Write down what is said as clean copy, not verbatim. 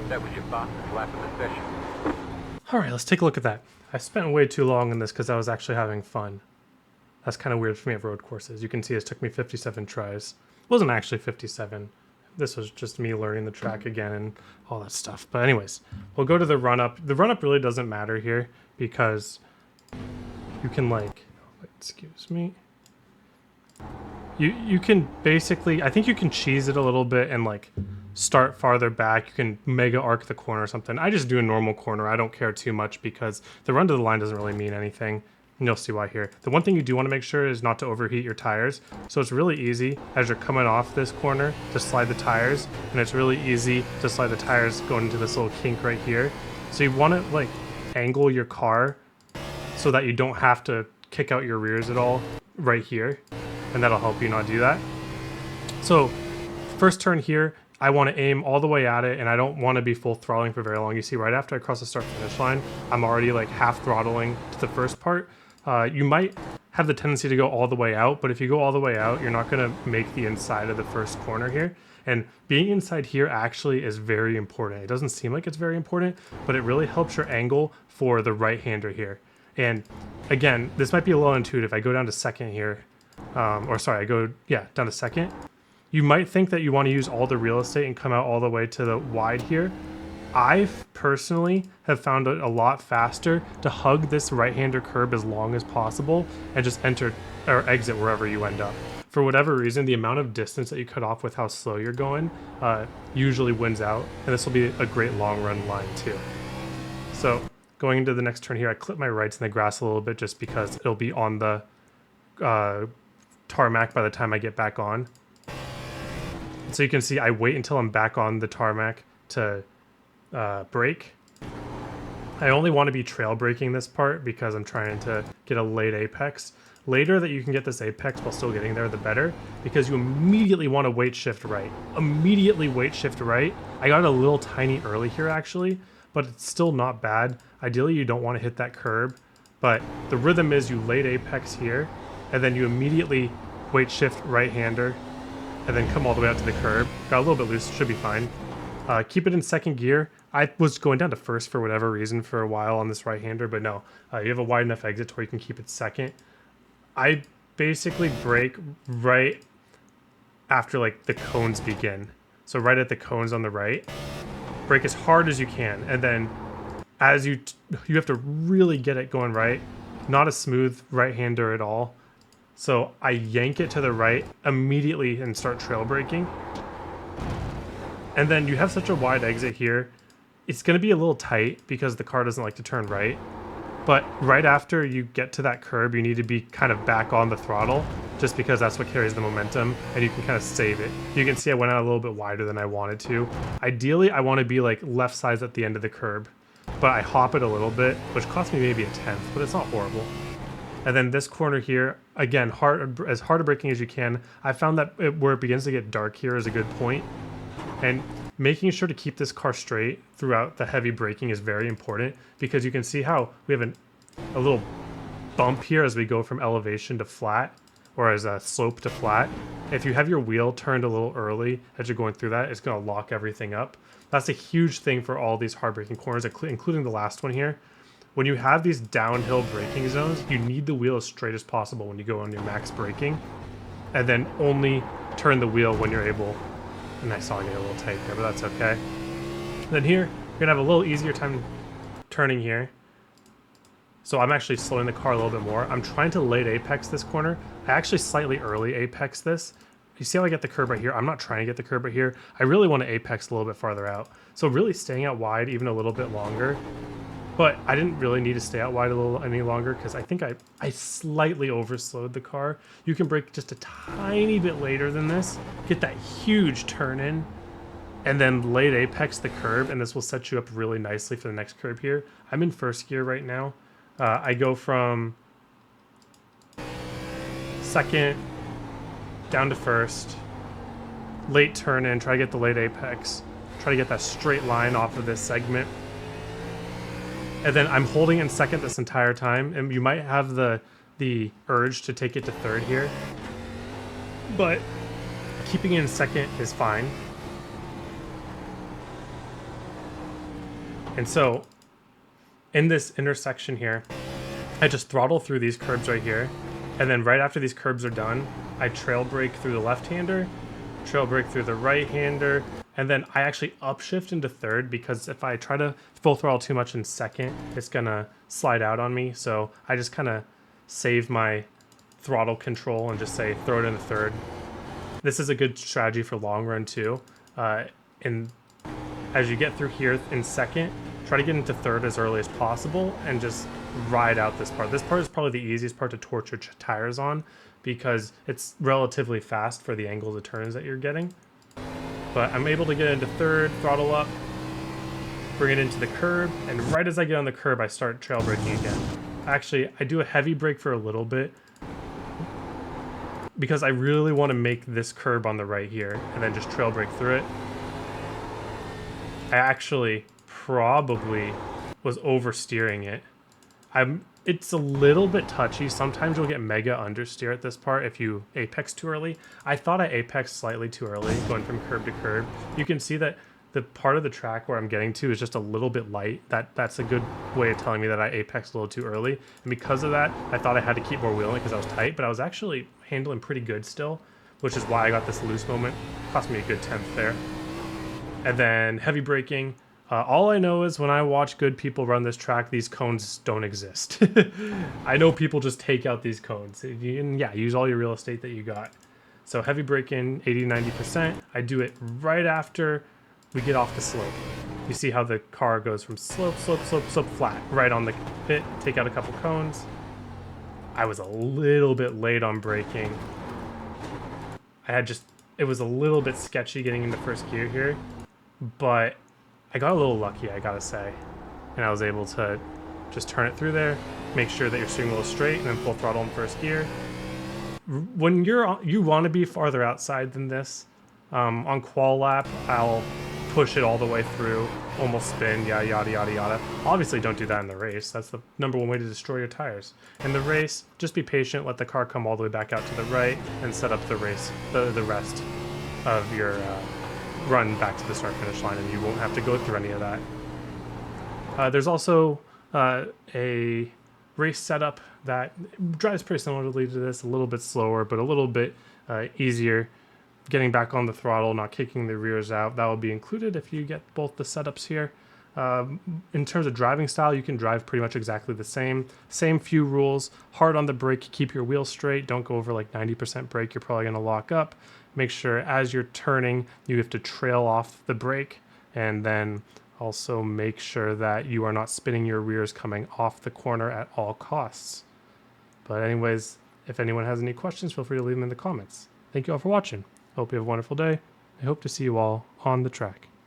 That was your fastest lap of the session. All right, let's take a look at that. I spent way too long in this because I was actually having fun. That's kind of weird for me at road courses. You can see it took me 57 tries. It wasn't actually 57. This was just me learning the track again and all that stuff. But anyways, we'll go to the run-up. The run-up really doesn't matter here because you can excuse me. You can basically, I think you can cheese it a little bit and like start farther back. You can mega arc the corner or something. I just do a normal corner. I don't care too much because the run to the line doesn't really mean anything. And you'll see why here. The one thing you do want to make sure is not to overheat your tires. So it's really easy as you're coming off this corner to slide the tires. And it's really easy to slide the tires going into this little kink right here. So you want to like angle your car so that you don't have to kick out your rears at all right here. And that'll help you not do that. So first turn here, I want to aim all the way at it and I don't want to be full throttling for very long. You see right after I cross the start finish line, I'm already like half throttling to the first part. You might have the tendency to go all the way out, but if you go all the way out, you're not going to make the inside of the first corner here. And being inside here actually is very important. It doesn't seem like it's very important, but it really helps your angle for the right-hander here. And again, this might be a little intuitive. I go down to second here, down to second. You might think that you want to use all the real estate and come out all the way to the wide here. I personally have found it a lot faster to hug this right-hander curb as long as possible and just enter or exit wherever you end up. For whatever reason, the amount of distance that you cut off with how slow you're going usually wins out, and this will be a great long-run line too. So going into the next turn here, I clip my rights in the grass a little bit just because it'll be on the tarmac by the time I get back on. So you can see I wait until I'm back on the tarmac to brake. I only want to be trail braking this part because I'm trying to get a late apex. Later that you can get this apex while still getting there, the better, because you immediately want to weight shift right. Immediately weight shift right. I got a little tiny early here actually, but it's still not bad. Ideally you don't want to hit that curb, but the rhythm is you late apex here, and then you immediately weight shift right-hander, and then come all the way out to the curb. Got a little bit loose, should be fine. Keep it in second gear. I was going down to first for whatever reason for a while on this right-hander, but no, you have a wide enough exit to where you can keep it second. I basically brake right after like the cones begin. So right at the cones on the right, brake as hard as you can. And then as you have to really get it going right, not a smooth right-hander at all. So I yank it to the right immediately and start trail braking. And then you have such a wide exit here. It's going to be a little tight because the car doesn't like to turn right. But right after you get to that curb, you need to be kind of back on the throttle just because that's what carries the momentum and you can kind of save it. You can see I went out a little bit wider than I wanted to. Ideally, I want to be like left sides at the end of the curb, but I hop it a little bit, which cost me maybe a tenth, but it's not horrible. And then this corner here, again, as hard a braking as you can. I found that where it begins to get dark here is a good point. And making sure to keep this car straight throughout the heavy braking is very important because you can see how we have a little bump here as we go from elevation to flat, or as a slope to flat. If you have your wheel turned a little early as you're going through that, it's going to lock everything up. That's a huge thing for all these hard braking corners, including the last one here. When you have these downhill braking zones, you need the wheel as straight as possible when you go on your max braking, and then only turn the wheel when you're able. And I saw it get a little tight there, but that's okay. Then here, you're gonna have a little easier time turning here. So I'm actually slowing the car a little bit more. I'm trying to late apex this corner. I actually slightly early apex this. You see how I get the curb right here? I'm not trying to get the curb right here. I really want to apex a little bit farther out. So really staying out wide even a little bit longer. But I didn't really need to stay out wide any longer because I think I slightly overslowed the car. You can brake just a tiny bit later than this, get that huge turn in, and then late apex the curb, and this will set you up really nicely for the next curb here. I'm in first gear right now. I go from second down to first, late turn in, try to get the late apex, try to get that straight line off of this segment. And then I'm holding in second this entire time, and you might have the urge to take it to third here, but keeping it in second is fine. And so in this intersection here, I just throttle through these curbs right here. And then right after these curbs are done, I trail brake through the left-hander, trail brake through the right-hander, and then I actually upshift into third because if I try to full throttle too much in second, it's gonna slide out on me. So I just kind of save my throttle control and just say throw it into third. This is a good strategy for long run too. And as you get through here in second, try to get into third as early as possible and just ride out this part. This part is probably the easiest part to torch your tires on because it's relatively fast for the angles of turns that you're getting. But I'm able to get into third, throttle up, bring it into the curb, and right as I get on the curb, I start trail braking again. Actually, I do a heavy brake for a little bit because I really want to make this curb on the right here and then just trail brake through it. I actually probably was oversteering it. It's a little bit touchy. Sometimes you'll get mega understeer at this part if you apex too early. I thought I apexed slightly too early, going from curb to curb. You can see that the part of the track where I'm getting to is just a little bit light. That's a good way of telling me that I apexed a little too early. And because of that, I thought I had to keep more wheeling because I was tight, but I was actually handling pretty good still, which is why I got this loose moment. Cost me a good 10th there. And then heavy braking. All I know is when I watch good people run this track, these cones don't exist. I know people just take out these cones. And yeah, use all your real estate that you got. So heavy braking, 80-90%. I do it right after we get off the slope. You see how the car goes from slope, slope, slope, slope, flat, right on the pit, take out a couple cones. I was a little bit late on braking. It was a little bit sketchy getting into first gear here, but I got a little lucky, I gotta say. And I was able to just turn it through there, make sure that your steering wheel is straight, and then full throttle in first gear. When you want to be farther outside than this, on qual lap, I'll push it all the way through, almost spin, yada, yada, yada, yada. Obviously, don't do that in the race. That's the #1 way to destroy your tires. In the race, just be patient, let the car come all the way back out to the right, and set up the race, the rest of your run back to the start-finish line, and you won't have to go through any of that. There's also a race setup that drives pretty similarly to this, a little bit slower, but a little bit easier. Getting back on the throttle, not kicking the rears out, that will be included if you get both the setups here. In terms of driving style, you can drive pretty much exactly the same. Same few rules. Hard on the brake, keep your wheels straight. Don't go over like 90% brake, you're probably going to lock up. Make sure as you're turning, you have to trail off the brake, and then also make sure that you are not spinning your rears coming off the corner at all costs. But anyways, if anyone has any questions, feel free to leave them in the comments. Thank you all for watching. Hope you have a wonderful day. I hope to see you all on the track.